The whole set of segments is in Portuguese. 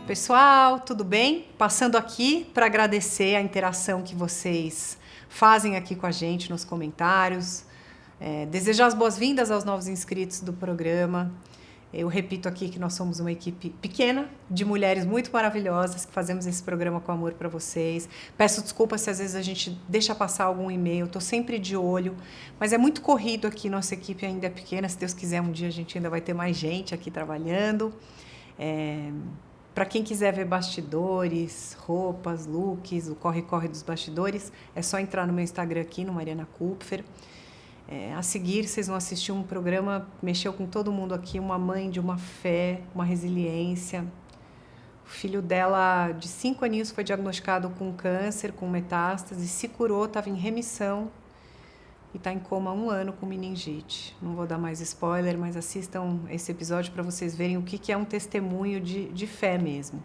Pessoal, tudo bem? Passando aqui para agradecer a interação que vocês fazem aqui com a gente nos comentários, desejar as boas-vindas aos novos inscritos do programa. Eu repito aqui que nós somos uma equipe pequena, de mulheres muito maravilhosas, que fazemos esse programa com amor para vocês. Peço desculpas se às vezes a gente deixa passar algum e-mail, estou sempre de olho, mas é muito corrido aqui, nossa equipe ainda é pequena, se Deus quiser um dia a gente ainda vai ter mais gente aqui trabalhando. Para quem quiser ver bastidores, roupas, looks, o corre-corre dos bastidores, é só entrar no meu Instagram aqui, no Mariana Kupfer. A seguir, vocês vão assistir um programa, mexeu com todo mundo aqui, uma mãe de uma fé, uma resiliência. O filho dela, de 5 aninhos, foi diagnosticado com câncer, com metástase, se curou, estava em remissão e está em coma há 1 ano com meningite. Não vou dar mais spoiler, mas assistam esse episódio para vocês verem o que é um testemunho de fé mesmo.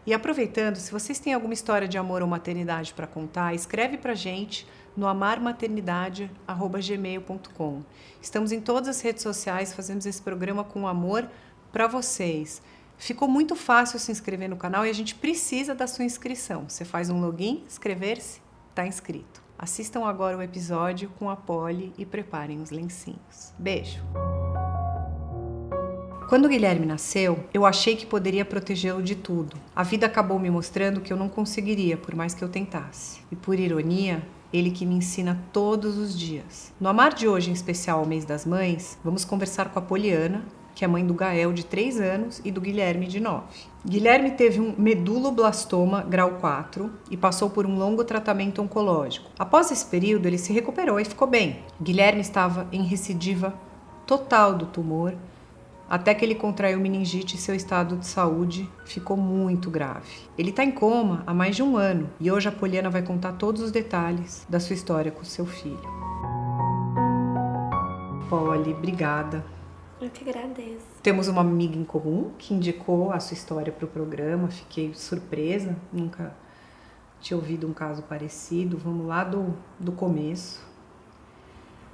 E aproveitando, se vocês têm alguma história de amor ou maternidade para contar, escreve para a gente no amarmaternidade@gmail.com. Estamos em todas as redes sociais, fazemos esse programa com amor para vocês. Ficou muito fácil se inscrever no canal e a gente precisa da sua inscrição. Você faz um login, inscrever-se, está inscrito. Assistam agora o episódio com a Polly e preparem os lencinhos. Beijo! Quando o Guilherme nasceu, eu achei que poderia protegê-lo de tudo. A vida acabou me mostrando que eu não conseguiria, por mais que eu tentasse. E por ironia, ele que me ensina todos os dias. No Amar de hoje, em especial ao Mês das Mães, vamos conversar com a Poliana, que é mãe do Gael, de 3 anos, e do Guilherme, de 9. Guilherme teve um meduloblastoma grau 4 e passou por um longo tratamento oncológico. Após esse período, ele se recuperou e ficou bem. Guilherme estava em recidiva total do tumor, até que ele contraiu meningite e seu estado de saúde ficou muito grave. Ele está em coma há mais de 1 ano e hoje a Poliana vai contar todos os detalhes da sua história com o seu filho. Polly, obrigada. Eu que agradeço. Temos uma amiga em comum que indicou a sua história para o programa. Fiquei surpresa, nunca tinha ouvido um caso parecido. Vamos lá do começo.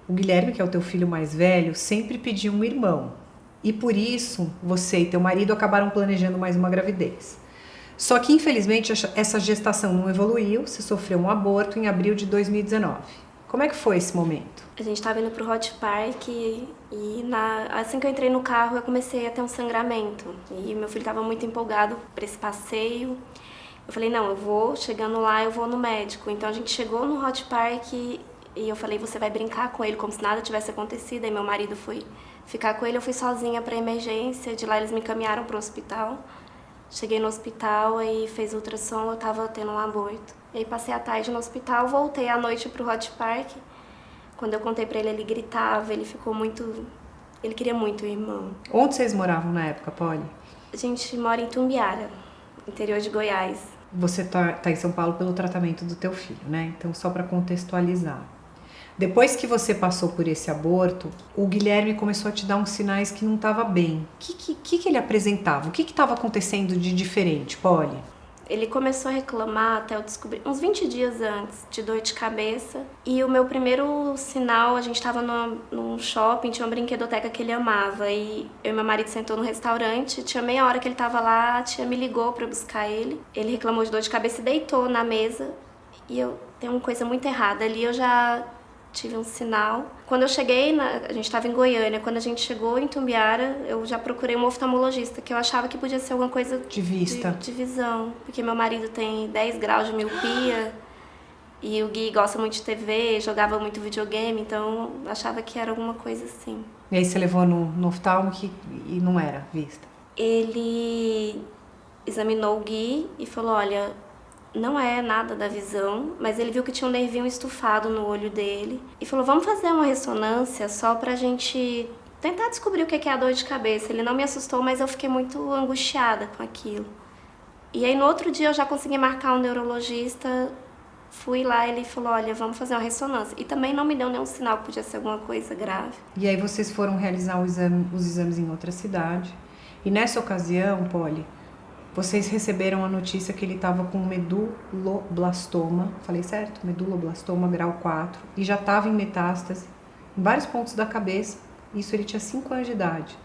O Guilherme, que é o teu filho mais velho, sempre pediu um irmão. E por isso, você e teu marido acabaram planejando mais uma gravidez. Só que, infelizmente, essa gestação não evoluiu, você sofreu um aborto em abril de 2019. Como é que foi esse momento? A gente estava indo pro Hot Park e assim que eu entrei no carro, eu comecei a ter um sangramento. E meu filho estava muito empolgado para esse passeio. Eu falei, não, chegando lá, eu vou no médico. Então, a gente chegou no Hot Park e eu falei, você vai brincar com ele como se nada tivesse acontecido. Aí meu marido foi ficar com ele, eu fui sozinha para emergência, de lá eles me encaminharam para o hospital. Cheguei no hospital e fez ultrassom, eu estava tendo um aborto. E aí passei a tarde no hospital, voltei à noite pro Hot Park. Quando eu contei para ele gritava, ele queria muito o irmão. Onde vocês moravam na época, Polly? A gente mora em Tumbiara, interior de Goiás. Você tá em São Paulo pelo tratamento do teu filho, né? Então, só para contextualizar. Depois que você passou por esse aborto, o Guilherme começou a te dar uns sinais que não estava bem. O que ele apresentava? O que estava acontecendo de diferente, Polly? Ele começou a reclamar até eu descobrir, uns 20 dias antes, de dor de cabeça. E o meu primeiro sinal, a gente estava num shopping, tinha uma brinquedoteca que ele amava. E eu e meu marido sentou no restaurante, tinha meia hora que ele estava lá, a tia me ligou para buscar ele. Ele reclamou de dor de cabeça e deitou na mesa. E tem uma coisa muito errada ali, eu já tive um sinal. Quando eu cheguei, a gente estava em Goiânia, quando a gente chegou em Tumbiara, eu já procurei um oftalmologista, que eu achava que podia ser alguma coisa de vista, de visão, porque meu marido tem 10 graus de miopia e o Gui gosta muito de TV, jogava muito videogame, então eu achava que era alguma coisa assim. E aí você levou no oftalmo e não era vista? Ele examinou o Gui e falou, olha, não é nada da visão, mas ele viu que tinha um nervinho estufado no olho dele e falou, vamos fazer uma ressonância só pra gente tentar descobrir o que é a dor de cabeça. Ele não me assustou, mas eu fiquei muito angustiada com aquilo. E aí no outro dia eu já consegui marcar um neurologista, fui lá, ele falou, olha, vamos fazer uma ressonância. E também não me deu nenhum sinal que podia ser alguma coisa grave. E aí vocês foram realizar os exames em outra cidade. E nessa ocasião, Polly, vocês receberam a notícia que ele estava com meduloblastoma, falei certo? Meduloblastoma grau 4, e já estava em metástase em vários pontos da cabeça. Isso ele tinha 5 anos de idade.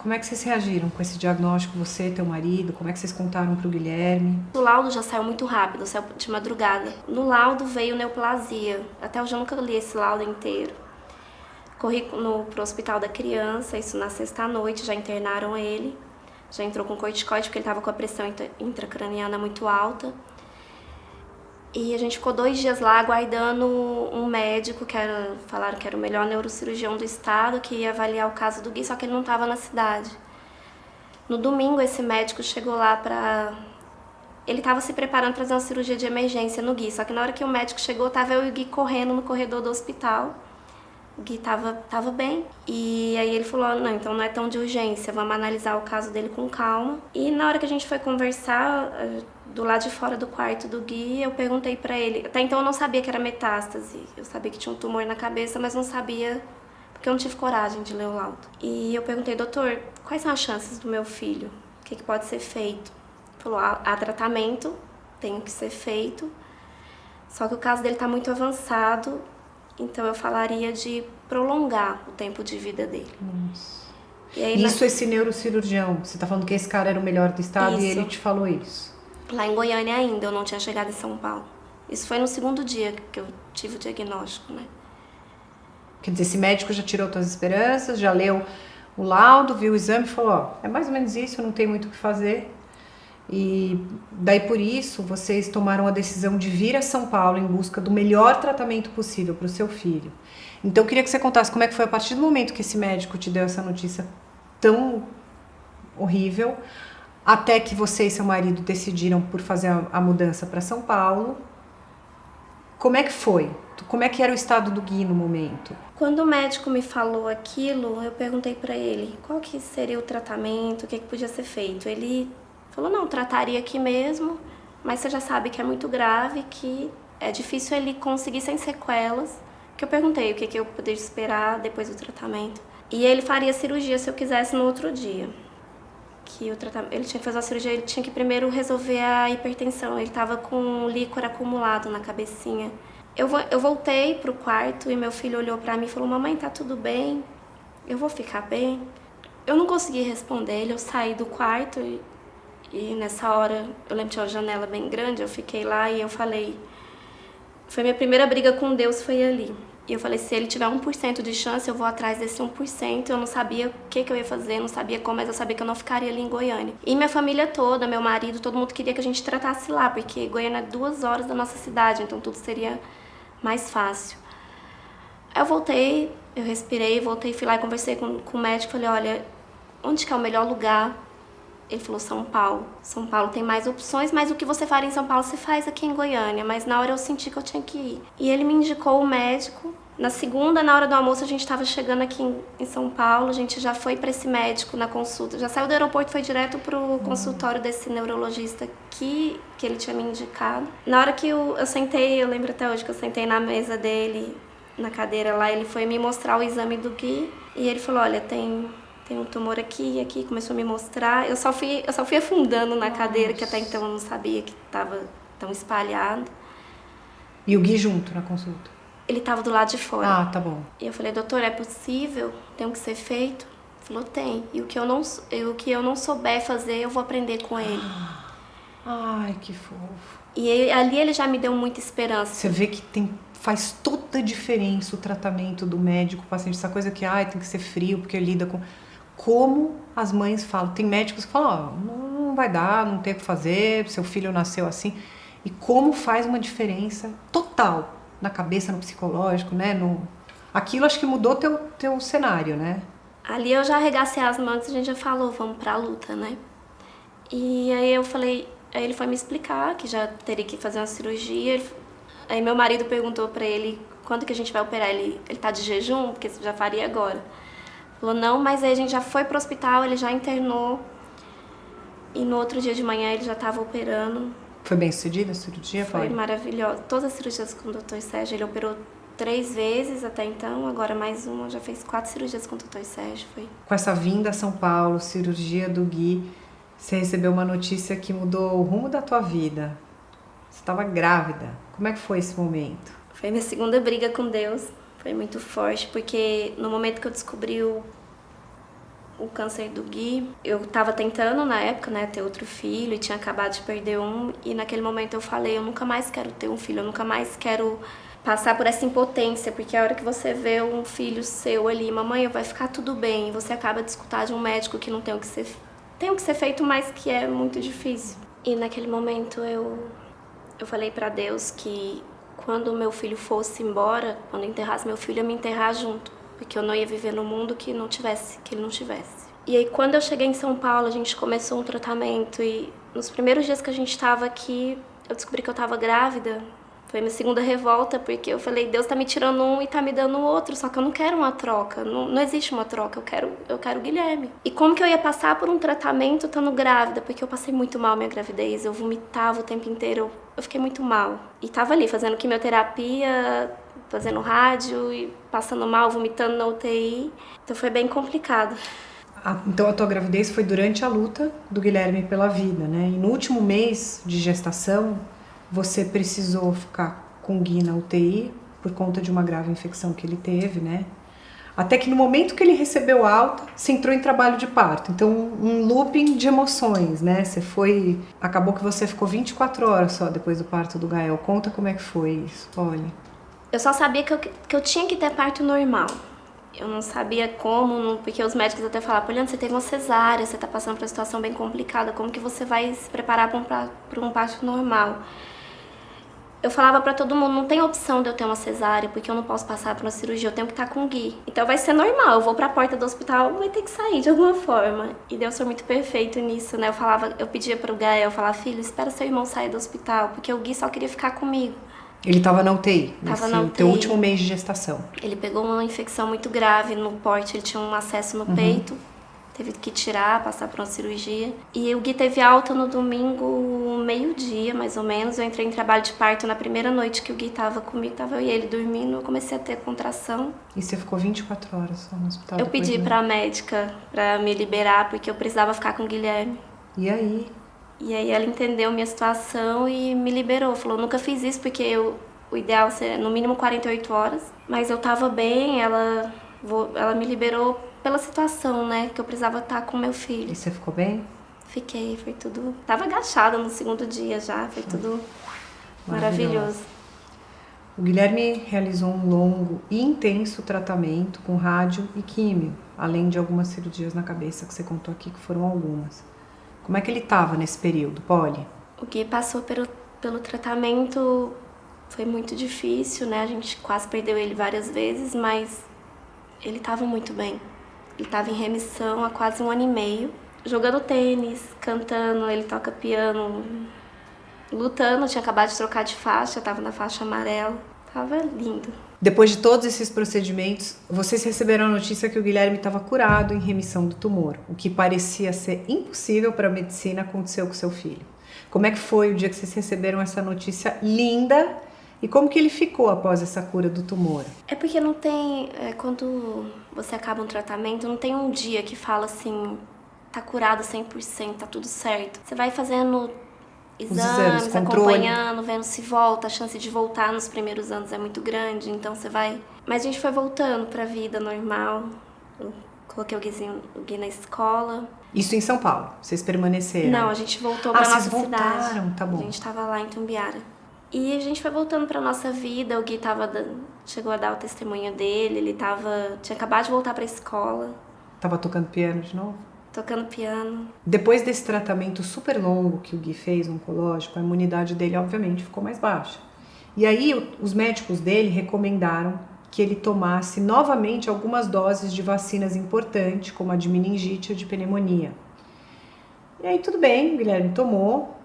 Como é que vocês reagiram com esse diagnóstico, você e teu marido? Como é que vocês contaram pro Guilherme? O laudo já saiu muito rápido, saiu de madrugada. No laudo veio neoplasia. Até hoje eu nunca li esse laudo inteiro. Corri pro hospital da criança, isso na sexta-noite, já internaram ele. Já entrou com corticoide porque ele estava com a pressão intracraniana muito alta. E a gente ficou 2 dias lá aguardando um médico, falaram que era o melhor neurocirurgião do estado, que ia avaliar o caso do Gui, só que ele não estava na cidade. No domingo, esse médico chegou lá ele estava se preparando para fazer uma cirurgia de emergência no Gui, só que na hora que o médico chegou, estava eu e o Gui correndo no corredor do hospital. O Gui tava bem. E aí ele falou, não, então não é tão de urgência, vamos analisar o caso dele com calma. E na hora que a gente foi conversar, do lado de fora do quarto do Gui, eu perguntei pra ele. Até então eu não sabia que era metástase. Eu sabia que tinha um tumor na cabeça, mas não sabia, porque eu não tive coragem de ler o laudo. E eu perguntei, doutor, quais são as chances do meu filho? O que pode ser feito? Ele falou, há tratamento, tem que ser feito. Só que o caso dele tá muito avançado, então eu falaria de prolongar o tempo de vida dele. Nossa. E aí, isso, esse neurocirurgião, você tá falando que esse cara era o melhor do estado e ele te falou isso? Lá em Goiânia ainda, eu não tinha chegado em São Paulo. Isso foi no segundo dia que eu tive o diagnóstico, né? Quer dizer, esse médico já tirou suas esperanças, já leu o laudo, viu o exame e falou, ó, é mais ou menos isso, não tem muito o que fazer. E daí por isso vocês tomaram a decisão de vir a São Paulo em busca do melhor tratamento possível para o seu filho. Então eu queria que você contasse como é que foi a partir do momento que esse médico te deu essa notícia tão horrível, até que você e seu marido decidiram por fazer a mudança para São Paulo. Como é que foi? Como é que era o estado do Gui no momento? Quando o médico me falou aquilo, eu perguntei para ele qual que seria o tratamento, o que podia ser feito. Ele falou, não, trataria aqui mesmo, mas você já sabe que é muito grave, que é difícil ele conseguir sem sequelas. Que eu perguntei o que eu poderia esperar depois do tratamento. E ele faria cirurgia se eu quisesse no outro dia. Ele tinha que fazer a cirurgia, ele tinha que primeiro resolver a hipertensão. Ele estava com líquor acumulado na cabecinha. Eu voltei pro quarto e meu filho olhou para mim e falou, mamãe, tá tudo bem? Eu vou ficar bem? Eu não consegui responder ele, eu saí do quarto e nessa hora, eu lembro que tinha uma janela bem grande, eu fiquei lá e eu falei... Foi minha primeira briga com Deus, foi ali. E eu falei, se ele tiver 1% de chance, eu vou atrás desse 1%. Eu não sabia o que eu ia fazer, não sabia como, mas eu sabia que eu não ficaria ali em Goiânia. E minha família toda, meu marido, todo mundo queria que a gente tratasse lá, porque Goiânia é 2 horas da nossa cidade, então tudo seria mais fácil. Aí eu voltei, eu respirei, voltei, fui lá e conversei com o médico, falei, olha, onde que é o melhor lugar? Ele falou, São Paulo. São Paulo tem mais opções, mas o que você faria em São Paulo, você faz aqui em Goiânia. Mas na hora eu senti que eu tinha que ir. E ele me indicou o médico. Na segunda, na hora do almoço, a gente estava chegando aqui em São Paulo. A gente já foi para esse médico na consulta. Já saiu do aeroporto e foi direto pro consultório desse neurologista que ele tinha me indicado. Na hora que eu sentei, eu lembro até hoje que eu sentei na mesa dele, na cadeira lá, ele foi me mostrar o exame do Gui. E ele falou, olha, tem um tumor aqui e aqui, começou a me mostrar. Eu só fui afundando na cadeira, que até então eu não sabia que estava tão espalhado. E o Gui junto na consulta? Ele estava do lado de fora. Ah, tá bom. E eu falei, doutor, é possível? Tem o que ser feito? Ele falou, tem. E o que eu não souber fazer, eu vou aprender com ele. Ai, que fofo. E ali ele já me deu muita esperança. Você vê que faz toda a diferença o tratamento do médico, o paciente, essa coisa que tem que ser frio, porque lida com... Como as mães falam, tem médicos que falam, não vai dar, não tem o que fazer, seu filho nasceu assim. E como faz uma diferença total na cabeça, no psicológico, né? Aquilo acho que mudou teu cenário, né? Ali eu já arregacei as mãos e a gente já falou, vamos pra luta, né? E aí aí ele foi me explicar que já teria que fazer uma cirurgia. Aí meu marido perguntou pra ele, quando que a gente vai operar? Ele tá de jejum? Porque você já faria agora. Falou, não, mas aí a gente já foi pro hospital, ele já internou. E no outro dia de manhã ele já estava operando. Foi bem sucedida a cirurgia? Foi maravilhosa. Todas as cirurgias com o Dr. Sérgio, ele operou 3 vezes até então, agora mais uma, já fez 4 cirurgias com o Dr. Sérgio. Foi. Com essa vinda a São Paulo, cirurgia do Gui, você recebeu uma notícia que mudou o rumo da tua vida. Você estava grávida. Como é que foi esse momento? Foi minha segunda briga com Deus. Foi muito forte, porque no momento que eu descobri o o câncer do Gui. Eu tava tentando na época, né, ter outro filho e tinha acabado de perder um. E naquele momento eu falei, eu nunca mais quero ter um filho, eu nunca mais quero passar por essa impotência, porque a hora que você vê um filho seu ali, mamãe, vai ficar tudo bem, e você acaba de escutar de um médico que não tem o que ser feito, mas que é muito difícil. E naquele momento eu falei pra Deus que quando o meu filho fosse embora, quando eu enterrasse meu filho, eu ia me enterrar junto, porque eu não ia viver no mundo que ele não tivesse. E aí quando eu cheguei em São Paulo, a gente começou um tratamento e nos primeiros dias que a gente estava aqui, eu descobri que eu estava grávida. Foi minha segunda revolta, porque eu falei, Deus tá me tirando um e tá me dando outro, só que eu não quero uma troca, não existe uma troca, eu quero o Guilherme. E como que eu ia passar por um tratamento estando grávida? Porque eu passei muito mal minha gravidez, eu vomitava o tempo inteiro, eu fiquei muito mal. E tava ali fazendo quimioterapia, fazendo rádio e passando mal, vomitando na UTI, então foi bem complicado. Então a tua gravidez foi durante a luta do Guilherme pela vida, né? E no último mês de gestação, você precisou ficar com o Gui na UTI por conta de uma grave infecção que ele teve, né? Até que no momento que ele recebeu alta, você entrou em trabalho de parto. Então, um looping de emoções, né? Acabou que você ficou 24 horas só depois do parto do Gael. Conta como é que foi isso, olha. Eu só sabia que eu tinha que ter parto normal. Eu não sabia como, porque os médicos até falavam, Poliana, você teve uma cesárea, você tá passando por uma situação bem complicada, como que você vai se preparar para um parto normal? Eu falava pra todo mundo, não tem opção de eu ter uma cesárea, porque eu não posso passar por uma cirurgia, eu tenho que estar com o Gui. Então vai ser normal, eu vou pra porta do hospital, vai ter que sair de alguma forma. E Deus foi muito perfeito nisso, né? Eu pedia pro Gael, eu falava, filho, espera seu irmão sair do hospital, porque o Gui só queria ficar comigo. Ele tava na UTI, tava na UTI. Teu último mês de gestação. Ele pegou uma infecção muito grave no porte, ele tinha um acesso no peito. Teve que tirar, passar por uma cirurgia. E o Gui teve alta no domingo, meio-dia, mais ou menos. Eu entrei em trabalho de parto na primeira noite que o Gui tava comigo, tava eu e ele dormindo, eu comecei a ter contração. E você ficou 24 horas só no hospital? Eu pedi pra médica pra me liberar, porque eu precisava ficar com o Guilherme. E aí? E aí ela entendeu minha situação e me liberou. Falou, nunca fiz isso, porque o ideal seria no mínimo 48 horas. Mas eu tava bem, ela me liberou pela situação, né? Que eu precisava estar com meu filho. E você ficou bem? Fiquei, foi tudo... Tava agachada no segundo dia já, foi tudo maravilhoso. O Guilherme realizou um longo e intenso tratamento com rádio e químio, além de algumas cirurgias na cabeça que você contou aqui, que foram algumas. Como é que ele estava nesse período, Poli? O Gui passou pelo tratamento, foi muito difícil, né? A gente quase perdeu ele várias vezes, mas ele estava muito bem. Ele estava em remissão há quase 1 ano e meio, jogando tênis, cantando, ele toca piano, lutando, tinha acabado de trocar de faixa, estava na faixa amarela, estava lindo. Depois de todos esses procedimentos, vocês receberam a notícia que o Guilherme estava curado, em remissão do tumor, o que parecia ser impossível para a medicina, aconteceu com seu filho. Como é que foi o dia que vocês receberam essa notícia linda? E como que ele ficou após essa cura do tumor? É porque não tem... quando você acaba um tratamento, não tem um dia que fala assim, tá curado 100%, tá tudo certo. Você vai fazendo exames acompanhando, vendo se volta. A chance de voltar nos primeiros anos é muito grande, então você vai... Mas a gente foi voltando pra vida normal. Eu coloquei o Gui na escola. Isso em São Paulo? Vocês permaneceram? Não, a gente voltou pra nossa cidade. Voltaram, tá bom. A gente tava lá em Tumbiara. E a gente foi voltando pra nossa vida, o Gui chegou a dar o testemunho dele, ele tinha acabado de voltar pra escola. Tava tocando piano de novo? Tocando piano. Depois desse tratamento super longo que o Gui fez, oncológico, a imunidade dele obviamente ficou mais baixa. E aí os médicos dele recomendaram que ele tomasse novamente algumas doses de vacinas importantes, como a de meningite e a de pneumonia. E aí tudo bem, o Guilherme tomou.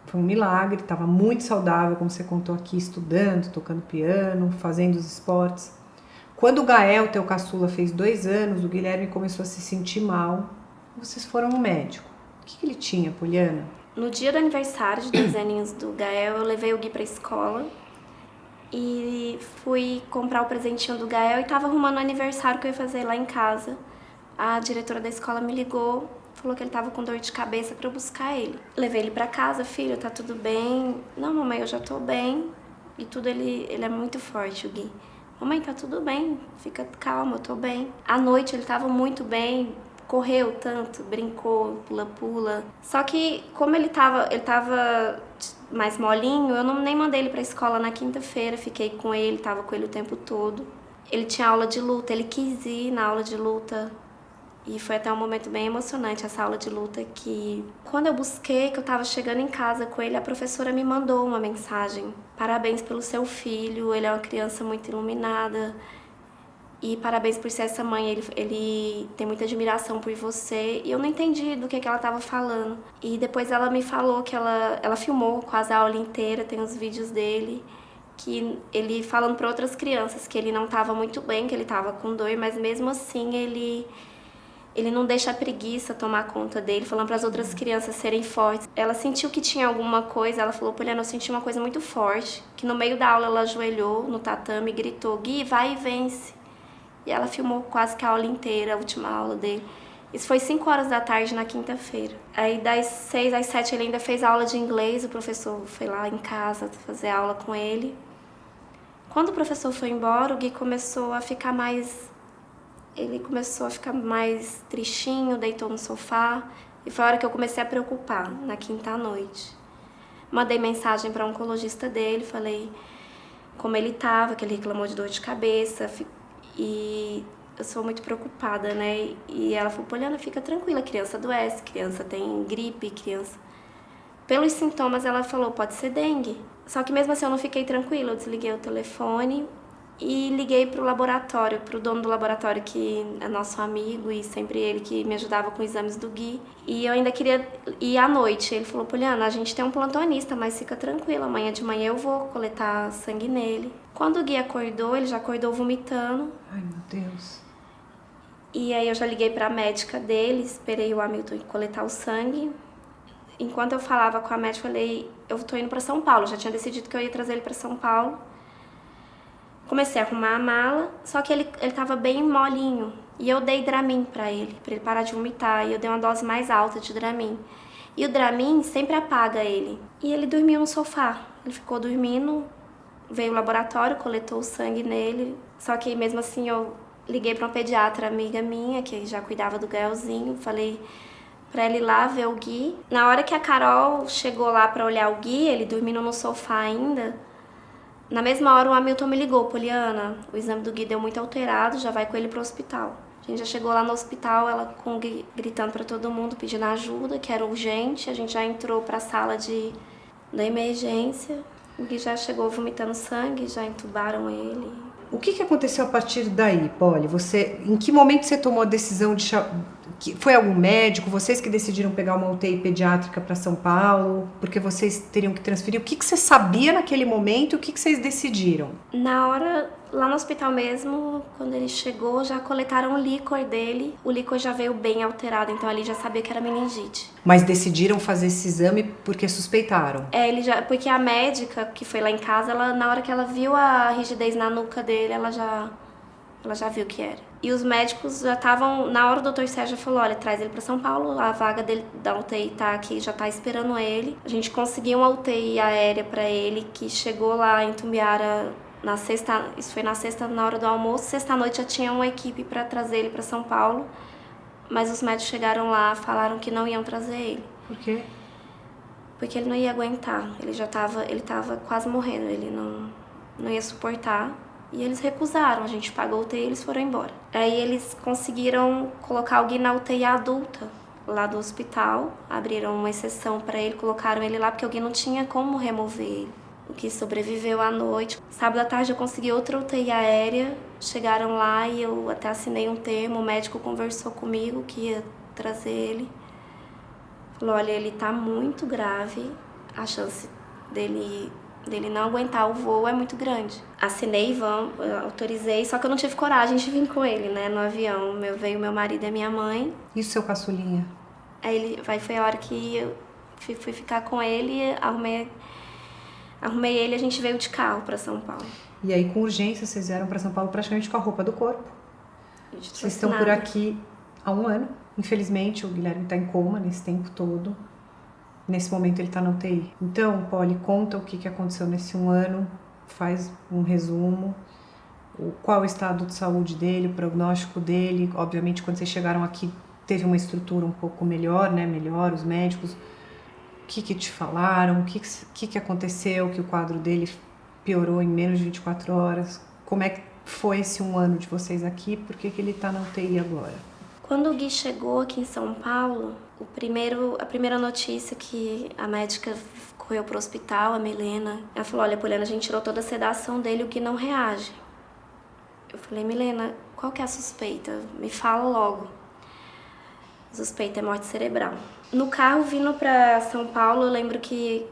Foi um milagre, estava muito saudável, como você contou aqui, estudando, tocando piano, fazendo os esportes. Quando o Gael, teu caçula, fez 2 anos, o Guilherme começou a se sentir mal. Vocês foram no médico. O que ele tinha, Poliana? No dia do aniversário de 2 aninhos do Gael, eu levei o Gui pra escola e fui comprar o presentinho do Gael e tava arrumando o aniversário que eu ia fazer lá em casa. A diretora da escola me ligou, falou que ele tava com dor de cabeça pra eu buscar ele. Levei ele pra casa, filho, tá tudo bem? Não, mamãe, eu já tô bem. E tudo, ele é muito forte, o Gui. Mamãe, tá tudo bem, fica calma, eu tô bem. À noite ele tava muito bem, correu tanto, brincou, pula-pula. Só que como ele tava mais molinho, eu nem mandei ele pra escola na quinta-feira, fiquei com ele, tava com ele o tempo todo. Ele tinha aula de luta, ele quis ir na aula de luta. E foi até um momento bem emocionante essa aula de luta, que quando eu busquei, que eu estava chegando em casa com ele, a professora me mandou uma mensagem. Parabéns pelo seu filho, ele é uma criança muito iluminada. E parabéns por ser essa mãe, ele tem muita admiração por você. E eu não entendi do que ela estava falando. E depois ela me falou que ela filmou quase a aula inteira, tem os vídeos dele. Que ele falando para outras crianças que ele não estava muito bem, que ele estava com dor, mas mesmo assim ele não deixa a preguiça tomar conta dele, falando para as outras crianças serem fortes. Ela sentiu que tinha alguma coisa, ela falou, Poliana, eu senti uma coisa muito forte, que no meio da aula ela ajoelhou no tatame e gritou, Gui, vai e vence. E ela filmou quase que a aula inteira, a última aula dele. Isso foi 5 horas da tarde na quinta-feira. Aí das 6 às 7 ele ainda fez aula de inglês, o professor foi lá em casa fazer aula com ele. Quando o professor foi embora, o Gui começou a ficar mais tristinho, deitou no sofá. E foi a hora que eu comecei a preocupar, na quinta noite. Mandei mensagem para o oncologista dele, falei como ele estava, que ele reclamou de dor de cabeça. E eu sou muito preocupada, né? E ela falou, Poliana, fica tranquila, criança adoece, criança tem gripe, criança... Pelos sintomas, ela falou, pode ser dengue. Só que mesmo assim eu não fiquei tranquila, eu desliguei o telefone e liguei pro laboratório, pro dono do laboratório, que é nosso amigo e sempre ele que me ajudava com exames do Gui. E eu ainda queria ir à noite. Ele falou, Poliana, a gente tem um plantonista, mas fica tranquila, amanhã de manhã eu vou coletar sangue nele. Quando o Gui acordou, ele já acordou vomitando. Ai, meu Deus. E aí eu já liguei pra médica dele, esperei o Hamilton coletar o sangue. Enquanto eu falava com a médica, eu falei, eu tô indo pra São Paulo, já tinha decidido que eu ia trazer ele pra São Paulo. Comecei a arrumar a mala, só que ele tava bem molinho. E eu dei Dramin pra ele parar de vomitar. E eu dei uma dose mais alta de Dramin. E o Dramin sempre apaga ele. E ele dormiu no sofá. Ele ficou dormindo, veio o laboratório, coletou o sangue nele. Só que mesmo assim eu liguei pra uma pediatra amiga minha, que já cuidava do Gaelzinho. Falei pra ele ir lá ver o Gui. Na hora que a Carol chegou lá pra olhar o Gui, ele dormindo no sofá ainda... Na mesma hora o Hamilton me ligou, Poliana, o exame do Gui deu muito alterado, já vai com ele pro hospital. A gente já chegou lá no hospital, ela com o Gui gritando pra todo mundo, pedindo ajuda, que era urgente. A gente já entrou pra sala da emergência. O Gui já chegou vomitando sangue, já entubaram ele. O que aconteceu a partir daí, Poli? Em que momento você tomou a decisão de... Foi algum médico? Vocês que decidiram pegar uma UTI pediátrica para São Paulo? Porque vocês teriam que transferir? O que você sabia naquele momento e o que vocês decidiram? Na hora, lá no hospital mesmo, quando ele chegou, já coletaram o líquor dele. O líquor já veio bem alterado, então ali já sabia que era meningite. Mas decidiram fazer esse exame porque suspeitaram? Porque a médica que foi lá em casa, na hora que ela viu a rigidez na nuca dele, ela já viu que era. E os médicos já estavam... Na hora o doutor Sérgio falou, olha, traz ele para São Paulo, a vaga dele da UTI tá aqui, já tá esperando ele. A gente conseguiu uma UTI aérea para ele, que chegou lá em Tumbiara na sexta... Isso foi na sexta, na hora do almoço. Sexta-noite já tinha uma equipe para trazer ele para São Paulo. Mas os médicos chegaram lá, falaram que não iam trazer ele. Por quê? Porque ele não ia aguentar. Ele tava quase morrendo, ele não ia suportar. E eles recusaram, a gente pagou a UTI e eles foram embora. Aí eles conseguiram colocar alguém na UTI adulta, lá do hospital. Abriram uma exceção para ele, colocaram ele lá, porque alguém não tinha como remover ele. O que sobreviveu à noite. Sábado à tarde eu consegui outra UTI aérea. Chegaram lá e eu até assinei um termo, o médico conversou comigo que ia trazer ele. Falou, olha, ele tá muito grave, a chance dele não aguentar o voo é muito grande. Assinei, autorizei, só que eu não tive coragem de vir com ele, né, no avião. Veio meu marido e minha mãe. E o seu caçulinha? Aí foi a hora que eu fui ficar com ele, arrumei ele e a gente veio de carro para São Paulo. E aí, com urgência, vocês vieram para São Paulo praticamente com a roupa do corpo. Vocês estão por aqui há 1 ano. Infelizmente, o Guilherme está em coma nesse tempo todo. Nesse momento ele está na UTI. Então, Poli, conta o que aconteceu nesse 1 ano, faz um resumo, qual o estado de saúde dele, o prognóstico dele. Obviamente, quando vocês chegaram aqui, teve uma estrutura um pouco melhor, né? Melhor, os médicos. O que te falaram? O que aconteceu que o quadro dele piorou em menos de 24 horas? Como é que foi esse 1 ano de vocês aqui? Por que ele tá na UTI agora? Quando o Gui chegou aqui em São Paulo, a primeira notícia que a médica correu pro hospital, a Milena, ela falou, olha, Poliana, a gente tirou toda a sedação dele, o Gui não reage. Eu falei, Milena, qual que é a suspeita? Me fala logo. A suspeita é morte cerebral. No carro, vindo pra São Paulo, eu lembro que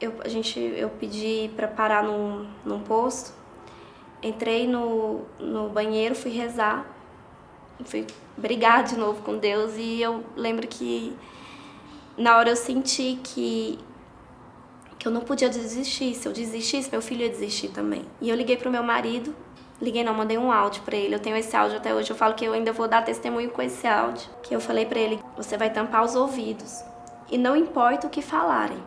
eu pedi pra parar num posto, entrei no banheiro, fui rezar, fui brigar de novo com Deus, e eu lembro que na hora eu senti que eu não podia desistir. Se eu desistisse, meu filho ia desistir também. E eu liguei pro meu marido, mandei um áudio pra ele. Eu tenho esse áudio até hoje, eu falo que eu ainda vou dar testemunho com esse áudio. Que eu falei pra ele, você vai tampar os ouvidos. E não importa o que falarem,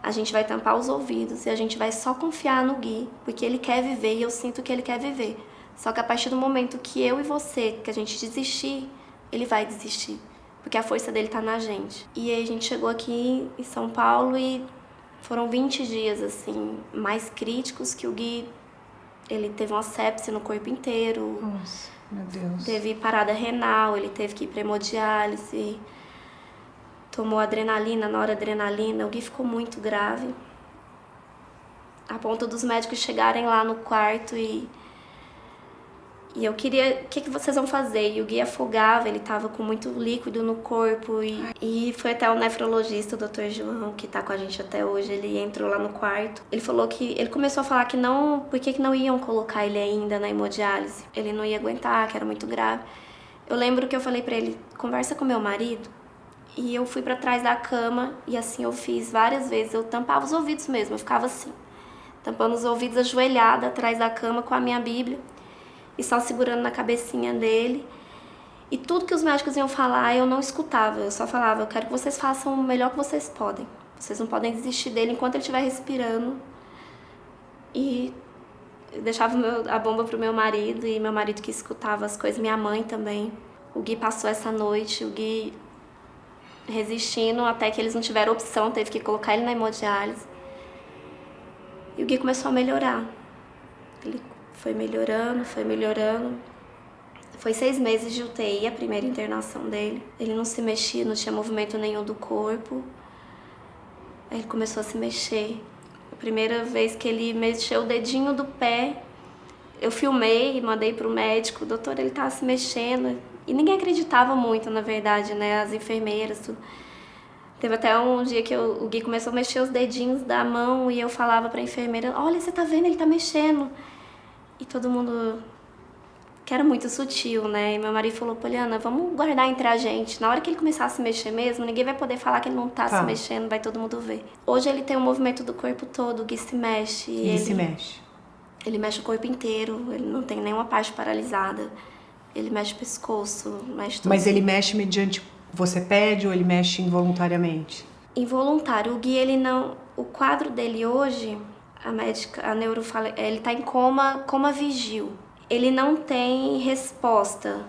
a gente vai tampar os ouvidos e a gente vai só confiar no Gui, porque ele quer viver e eu sinto que ele quer viver. Só que a partir do momento que eu e você, que a gente desistir, ele vai desistir. Porque a força dele tá na gente. E aí a gente chegou aqui em São Paulo e foram 20 dias, assim, mais críticos, que o Gui, ele teve uma sepse no corpo inteiro. Nossa, meu Deus. Teve parada renal, ele teve que ir pra hemodiálise. Tomou adrenalina, noradrenalina. O Gui ficou muito grave. A ponto dos médicos chegarem lá no quarto e eu queria, o que vocês vão fazer? E o Gui afogava, ele tava com muito líquido no corpo. E foi até o nefrologista, o Dr. João, que tá com a gente até hoje, ele entrou lá no quarto. Ele começou a falar que não, por que não iam colocar ele ainda na hemodiálise? Ele não ia aguentar, que era muito grave. Eu lembro que eu falei pra ele, conversa com meu marido. E eu fui pra trás da cama e assim eu fiz várias vezes. Eu tampava os ouvidos mesmo, eu ficava assim, tampando os ouvidos, ajoelhada atrás da cama com a minha Bíblia e só segurando na cabecinha dele. E tudo que os médicos iam falar, eu não escutava. Eu só falava, eu quero que vocês façam o melhor que vocês podem. Vocês não podem desistir dele enquanto ele estiver respirando. E eu deixava a bomba pro meu marido, e meu marido que escutava as coisas, minha mãe também. O Gui passou essa noite, o Gui resistindo até que eles não tiveram opção, teve que colocar ele na hemodiálise. E o Gui começou a melhorar. Ele foi melhorando, foi melhorando. Foi 6 meses de UTI, a primeira internação dele. Ele não se mexia, não tinha movimento nenhum do corpo. Aí ele começou a se mexer. A primeira vez que ele mexeu o dedinho do pé, eu filmei e mandei pro médico. Doutor, ele tá se mexendo. E ninguém acreditava muito, na verdade, né? As enfermeiras, tudo. Teve até um dia que o Gui começou a mexer os dedinhos da mão e eu falava pra enfermeira, olha, você tá vendo, ele tá mexendo. E todo mundo, que era muito sutil, né? E meu marido falou, Poliana, vamos guardar entre a gente. Na hora que ele começar a se mexer mesmo, ninguém vai poder falar que ele não tá se mexendo, vai todo mundo ver. Hoje ele tem o movimento do corpo todo, o Gui se mexe. Ele se mexe? Ele mexe o corpo inteiro, ele não tem nenhuma parte paralisada. Ele mexe o pescoço, mexe tudo. Mas ele mexe mediante, você pede ou ele mexe involuntariamente? Involuntário. O Gui, ele não... O quadro dele hoje, a neuro fala, ele tá em coma vigil. Ele não tem resposta.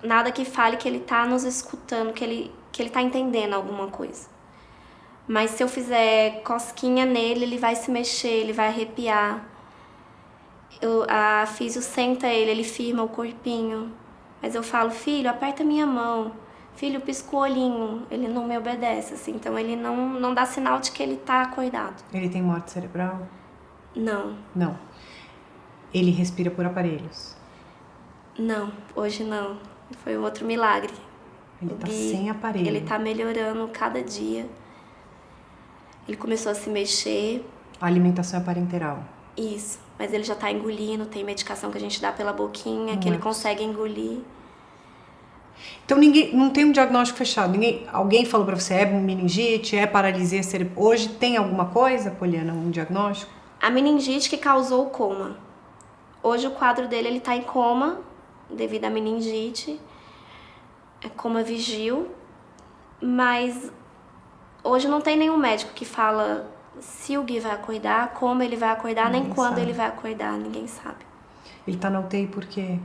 Nada que fale que ele tá nos escutando, que ele tá entendendo alguma coisa. Mas se eu fizer cosquinha nele, ele vai se mexer, ele vai arrepiar. A físio senta ele firma o corpinho. Mas eu falo, filho, aperta minha mão. Filho, pisca o olhinho. Ele não me obedece, assim. Então ele não dá sinal de que ele tá acordado. Ele tem morte cerebral? Não. Não. Ele respira por aparelhos? Não, hoje não. Foi um outro milagre. Ele tá sem aparelho? Ele tá melhorando cada dia. Ele começou a se mexer. A alimentação é parenteral? Isso. Mas ele já tá engolindo, tem medicação que a gente dá pela boquinha, que ele consegue engolir. Então não tem um diagnóstico fechado? Alguém falou pra você, é meningite, é paralisia cerebral? Hoje tem alguma coisa, Poliana, um diagnóstico? A meningite que causou o coma. Hoje o quadro dele, ele tá em coma, devido à meningite. É coma vigil. Mas hoje não tem nenhum médico que fala se o Gui vai acordar, como ele vai acordar, nem quando ele vai acordar, ninguém sabe. Ele tá na UTI por quê?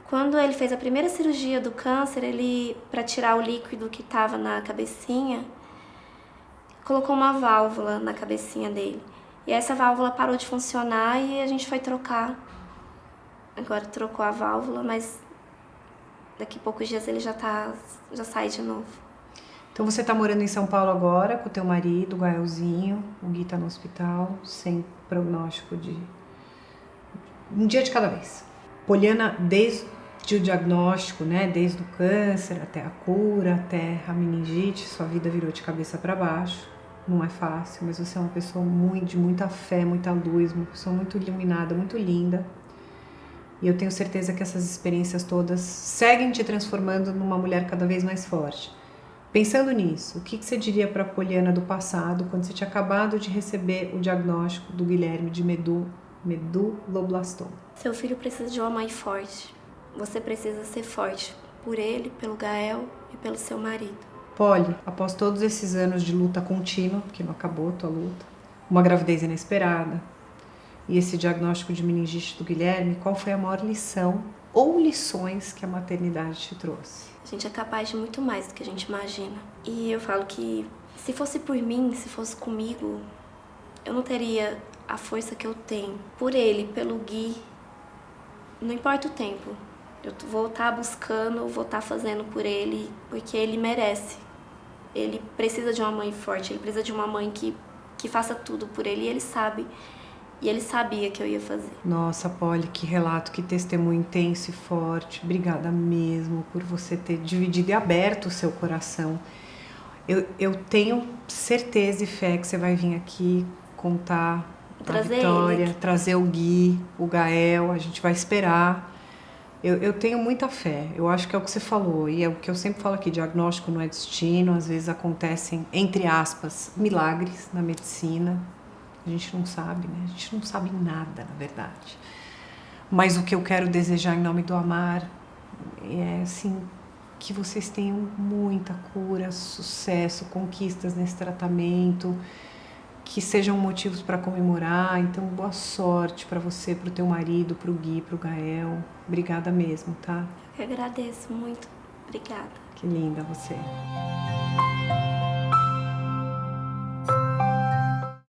Quando ele fez a primeira cirurgia do câncer, ele, para tirar o líquido que estava na cabecinha, colocou uma válvula na cabecinha dele. E essa válvula parou de funcionar e a gente foi trocar. Agora trocou a válvula, mas daqui a poucos dias ele já sai de novo. Então você está morando em São Paulo agora com o teu marido, o Gaelzinho, o Gui está no hospital, sem prognóstico de... um dia de cada vez. Poliana, desde o diagnóstico, né, desde o câncer até a cura, até a meningite, sua vida virou de cabeça para baixo. Não é fácil, mas você é uma pessoa de muita fé, muita luz, uma pessoa muito iluminada, muito linda. E eu tenho certeza que essas experiências todas seguem te transformando numa mulher cada vez mais forte. Pensando nisso, o que você diria para a Poliana do passado, quando você tinha acabado de receber o diagnóstico do Guilherme de meduloblastoma? Seu filho precisa de uma mãe forte. Você precisa ser forte por ele, pelo Gael e pelo seu marido. Poli, após todos esses anos de luta contínua, que não acabou a tua luta, uma gravidez inesperada e esse diagnóstico de meningite do Guilherme, qual foi a maior lição ou lições que a maternidade te trouxe? A gente é capaz de muito mais do que a gente imagina. E eu falo que se fosse por mim, se fosse comigo, eu não teria a força que eu tenho. Por ele, pelo Gui, não importa o tempo. Eu vou estar buscando, vou estar fazendo por ele, porque ele merece. Ele precisa de uma mãe forte, ele precisa de uma mãe que faça tudo por ele, e ele sabe. E ele sabia que eu ia fazer. Nossa, Poli, que relato, que testemunho intenso e forte. Obrigada mesmo por você ter dividido e aberto o seu coração. Eu tenho certeza e fé que você vai vir aqui contar a Vitória, trazer o Gui, o Gael, a gente vai esperar. Eu tenho muita fé, eu acho que é o que você falou, e é o que eu sempre falo aqui, diagnóstico não é destino, às vezes acontecem, entre aspas, milagres na medicina. A gente não sabe, né? A gente não sabe nada, na verdade. Mas o que eu quero desejar em nome do Amar é, assim, que vocês tenham muita cura, sucesso, conquistas nesse tratamento, que sejam motivos para comemorar. Então, boa sorte para você, para o teu marido, para o Gui, para o Gael. Obrigada mesmo, tá? Eu agradeço muito. Obrigada. Que linda você.